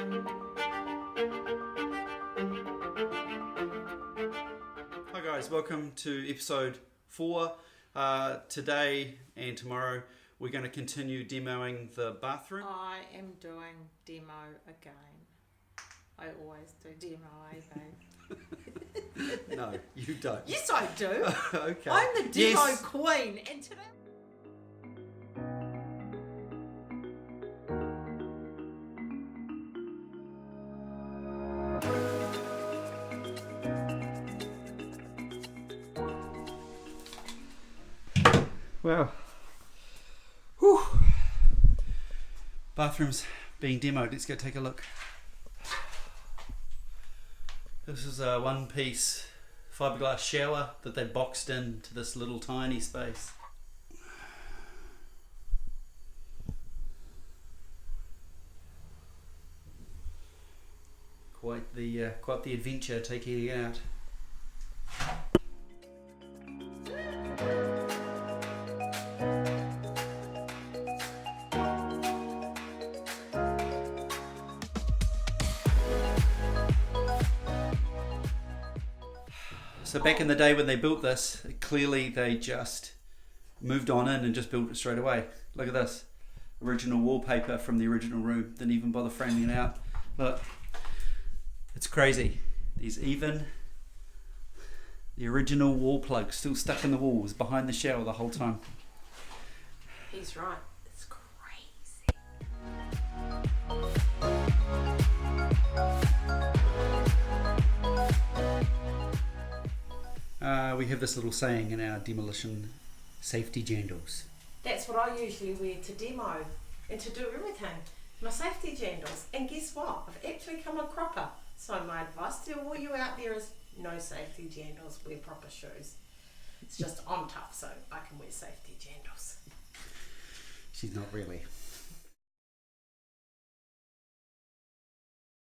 Hi guys, welcome to episode 4. Today and tomorrow we're going to continue demoing the bathroom. I am doing demo again. I always do demo, babe? No, you don't. Yes, I do. Okay. I'm the demo Yes. queen, and today. Wow. Whew. Bathroom's being demoed. Let's go take a look. This is a one-piece fiberglass shower that they boxed into this little tiny space. Quite the adventure taking it out. So back in the day when they built this, clearly they just moved on in and just built it straight away. Look at this. Original wallpaper from the original room. Didn't even bother framing it out. Look. It's crazy. There's even the original wall plug still stuck in the walls behind the shower the whole time. He's right. It's crazy. We have this little saying in our demolition safety jandals. That's what I usually wear to demo and to do everything. My safety jandals. And guess what? I've actually come a cropper. So my advice to all you out there is no safety jandals, wear proper shoes. It's just I'm tough, so I can wear safety jandals. She's not really.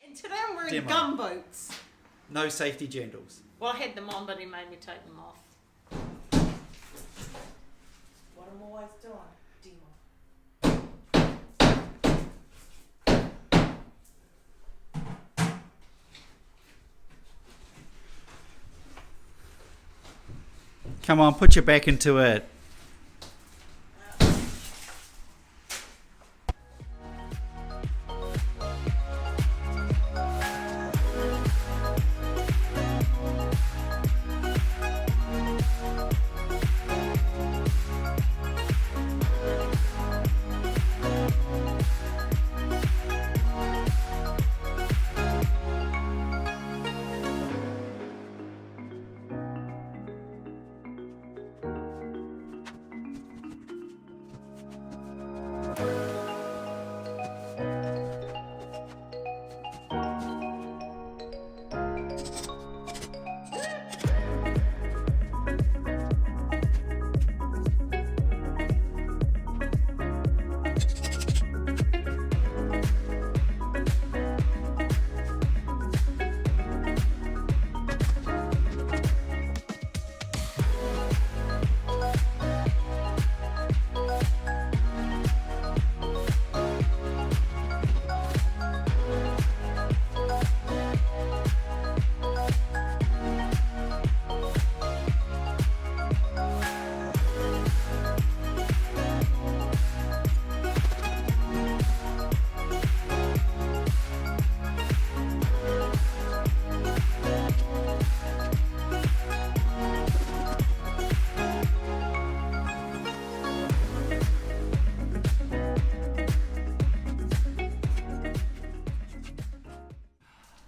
And today I'm wearing Demo. gum boots. No safety jandals. Well, I had them on, but he made me take them off. What I'm always doing, demo. Come on, put your back into it.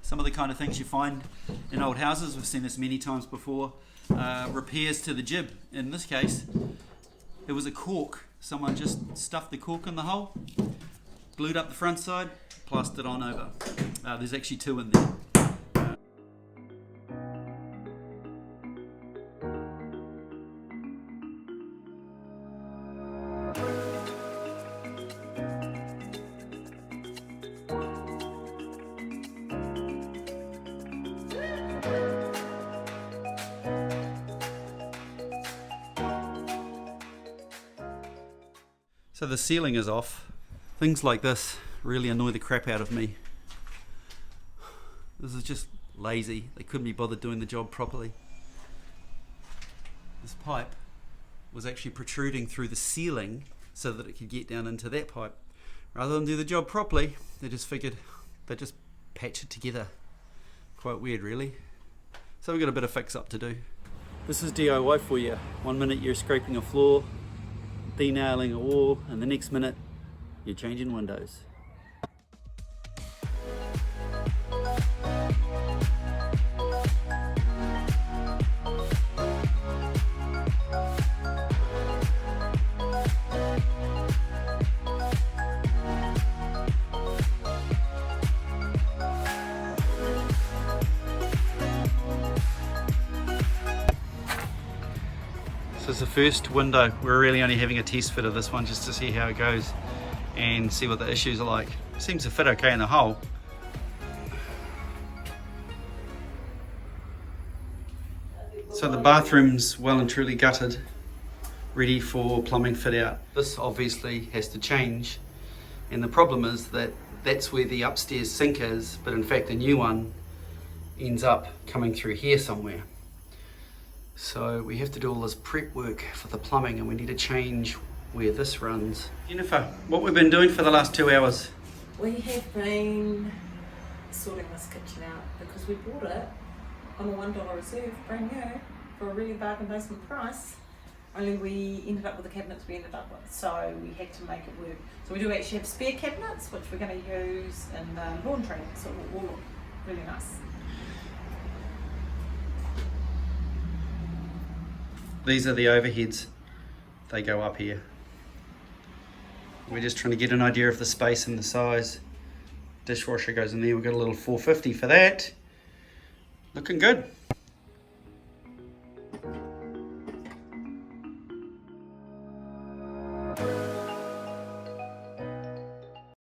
Some of the kind of things you find in old houses, we've seen this many times before, repairs to the jib. In this case, it was a cork. Someone just stuffed the cork in the hole, glued up the front side, plastered on over. There's actually 2 in there. So the ceiling is off. Things like this really annoy the crap out of me. This is just lazy. They couldn't be bothered doing the job properly. This pipe was actually protruding through the ceiling so that it could get down into that pipe. Rather than do the job properly, they just figured they'd just patch it together. Quite weird, really. So we've got a bit of fix up to do. This is DIY for you. 1 minute you're scraping a floor, denailing a wall, and the next minute you're changing windows. This is the first window. We're really only having a test fit of this one just to see how it goes and see what the issues are like. Seems to fit okay in the hole. So the bathroom's well and truly gutted, ready for plumbing fit out. This obviously has to change, and the problem is that that's where the upstairs sink is, but in fact the new one ends up coming through here somewhere. So we have to do all this prep work for the plumbing, and we need to change where this runs. Jennifer, what we've been doing for the last 2 hours? We have been sorting this kitchen out because we bought it on a $1 reserve, brand new, for a really bargain basement price. Only we ended up with the cabinets we ended up with, so we had to make it work. So we do actually have spare cabinets, which we're going to use in the laundry, so it will look really nice. These are the overheads. They go up here. We're just trying to get an idea of the space and the size. Dishwasher goes in there. We've got a little 450 for that. Looking good.